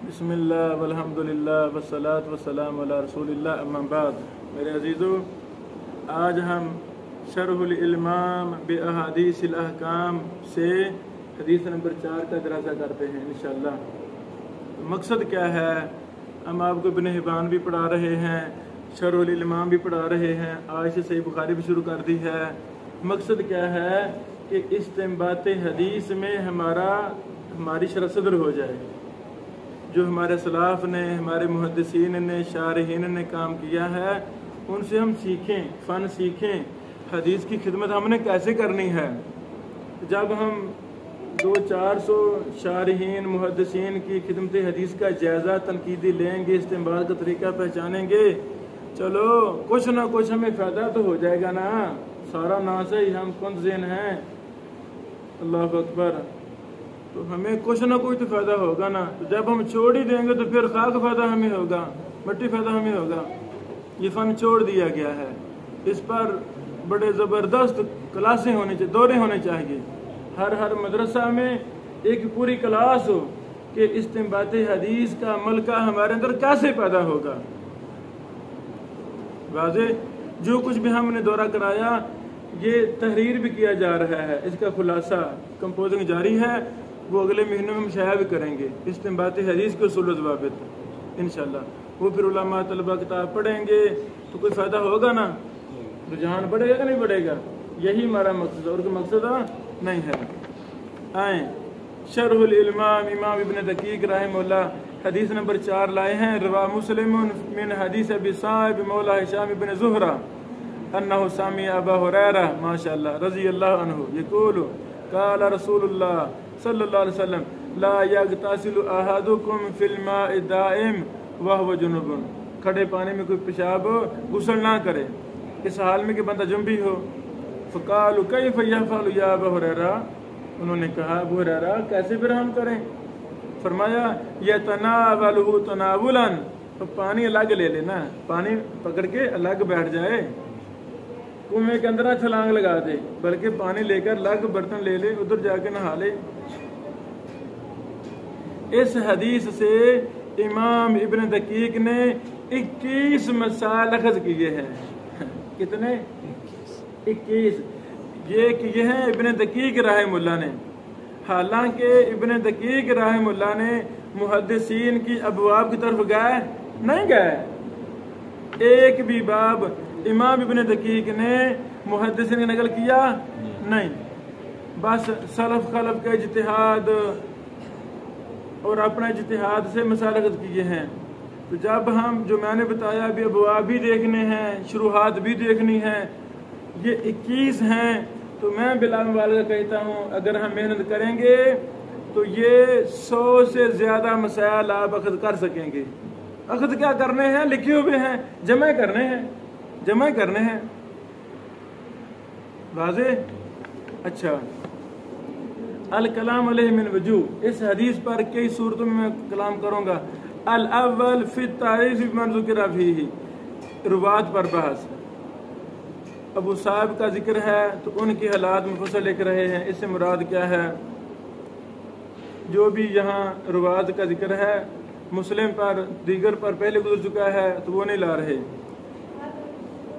بسم اللہ والحمدللہ والصلاۃ والسلام علی رسول اللہ اما بعد۔ میرے عزیزو، آج ہم شرح الامام باحادیث الاحکام سے حدیث نمبر 4 کا دراسہ کرتے ہیں انشاءاللہ۔ مقصد کیا ہے؟ ہم آپ کو ابن حبان بھی پڑھا رہے ہیں، شرح الامام بھی پڑھا رہے ہیں، آج سے صحیح بخاری بھی شروع کر دی ہے۔ مقصد کیا ہے کہ استنباط حدیث میں ہماری شرح صدر ہو جائے۔ جو ہمارے سلاف نے، ہمارے محدثین نے، شارحین نے کام کیا ہے، ان سے ہم سیکھیں، فن سیکھیں۔ حدیث کی خدمت ہم نے کیسے کرنی ہے؟ جب ہم 200-400 شارحین محدثین کی خدمت حدیث کا جائزہ تنقیدی لیں گے، استنباط کا طریقہ پہچانیں گے، چلو کچھ نہ کچھ ہمیں فائدہ تو ہو جائے گا نا۔ سارا نا سے ہی ہم کن ذہن ہیں، اللہ اکبر، تو ہمیں کچھ نہ کچھ تو فائدہ ہوگا نا۔ تو جب ہم چھوڑ ہی دیں گے تو پھر خاک فائدہ ہمیں ہوگا، مٹی فائدہ ہمیں ہوگا۔ یہ فن چھوڑ دیا گیا ہے، اس پر بڑے زبردست کلاسیں ہونی چاہیے، دورے ہونے چاہیے۔ ہر مدرسہ میں ایک پوری کلاس ہو کہ استنباط حدیث کا ملکہ ہمارے اندر کیسے پیدا ہوگا۔ واضح؟ جو کچھ بھی ہم نے دورہ کرایا، یہ تحریر بھی کیا جا رہا ہے، اس کا خلاصہ کمپوزنگ جاری ہے، وہ اگلے مہینوں میں ہم شائع بھی کریں گے، استنباط حدیث کے اصول و ضوابط انشاءاللہ۔ وہ پھر علماء طلبہ کتاب پڑھیں گے تو کوئی فائدہ ہوگا نا، رجحان بڑھے گا کہ نہیں بڑھے گا؟ یہی ہمارا مقصد ہے، اور کوئی مقصد نہیں ہے۔ آئیں شرح الامام امام ابن دقیق رحمہ اللہ حدیث نمبر 4 لائے ہیں۔ روا مسلم من حدیث ابی صاحب مولا ہشام بن زہرہ انہ سمع ابا ہریرہ ماشاءاللہ رضی اللہ عنہ یقول قال رسول اللہ صلی اللہ علیہ وسلم لا یغتسل احدکم فی الماء الدائم وهو جنب۔ کھڑے پانی میں کوئی پیشاب غسل نہ کرے اس حال میں کہ بندہ جنبی ہو۔ فقالوا کیف یفعل یا ابا ہریرہ، انہوں نے کہا ابو ہریرہ کیسے پھر ہم کریں؟ فرمایا یتناولہ تناولا، تو پانی الگ لے لینا، پانی پکڑ کے الگ بیٹھ جائے، کنویں کے اندر چھلانگ لگا دے، بلکہ پانی لے کر الگ برتن لے لے، ادھر جا کے نہا لے۔ اس حدیث سے امام ابن دقیق نے 21 مسائل اخذ کیے ہیں۔ کتنے؟ 21 یہ کیے ہیں ابن دقیق رحمہ اللہ نے۔ حالانکہ ابن دقیق رحمہ اللہ نے محدثین کی ابواب کی طرف نہیں گئے، ایک بھی باب امام ابن دقیق نے محدثین نے نقل کیا نہیں، بس سلف خلف کا اجتہاد اور اپنا اجتہاد سے مسائل اخذ کیے ہیں۔ تو جب ہم جو میں نے بتایا بھی ابواب بھی دیکھنے ہیں، شروحات بھی دیکھنی ہیں، یہ 21 ہیں، تو میں بلا مبالغہ کہتا ہوں اگر ہم محنت کریں گے تو یہ 100 سے زیادہ مسائل آپ اخذ کر سکیں گے۔ اخذ کیا کرنے ہیں؟ لکھے ہوئے ہیں، جمع کرنے ہیں۔ واضح؟ اچھا، الکلام علیہ من وجوہ، اس حدیث پر کئی صورتوں میں کلام کروں گا۔ الاول فی التعریف بمن ذکر فیہ، روات پر بحث۔ ابو صاحب کا ذکر ہے تو ان کی حالات مفصل لکھ رہے ہیں، اس سے مراد کیا ہے؟ جو بھی یہاں روات کا ذکر ہے مسلم پر دیگر پر پہلے گزر چکا ہے تو وہ نہیں لا رہے۔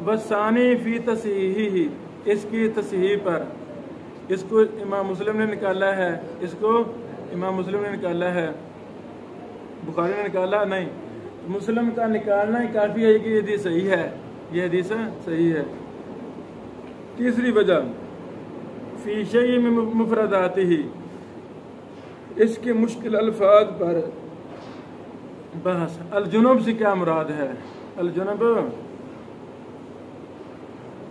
وثانی فی تصحیحہ، اس کی تصحیح پر، اس کو امام مسلم نے نکالا ہے، بخاری نے نکالا نہیں، مسلم کا نکالنا ہی کافی ہے کہ یہ حدیث صحیح ہے، یہ حدیث صحیح ہے۔ تیسری وجہ فی شیء من مفرداتہ، اس کے مشکل الفاظ پر بحث۔ الجنوب سے کیا مراد ہے؟ الجنوب،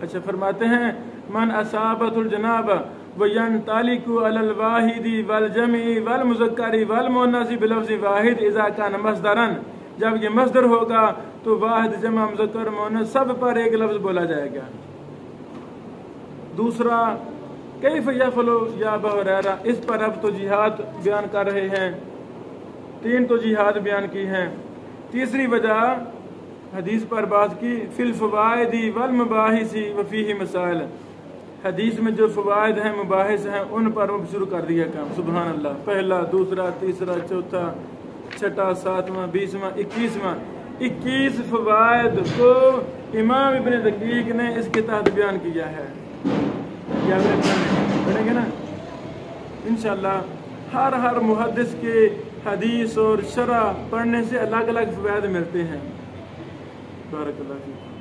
اچھا فرماتے ہیں من اصابت الجناب وینطلق علی الواحد والجمع والمذکر والمؤنث بلفظ واحد اذا کان مصدرا، جب یہ مصدر ہوگا تو واحد جمع مذکر مؤنث سب پر ایک لفظ بولا جائے گا۔ دوسرا کیف یفعل یا ابا ہریرہ، اس پر اب توجیحات بیان کر رہے ہیں، 3 توجیحات بیان کی ہیں۔ تیسری وجہ حدیث پر بات کی فی الفوائد والمباحث وفیہ مسائل، حدیث میں جو فوائد ہیں مباحث ہیں ان پر شروع کر دیا کام۔ سبحان اللہ، پہلا، دوسرا، تیسرا، چوتھا، چھٹا، ساتواں، 20واں، 21واں 21 فوائد کو امام ابن دقیق نے اس کے تحت بیان کیا ہے. کیا پڑھیں گے نا انشاءاللہ. ہر محدث کے حدیث اور شرح پڑھنے سے الگ الگ فوائد ملتے ہیں. بارک اللہ فیک.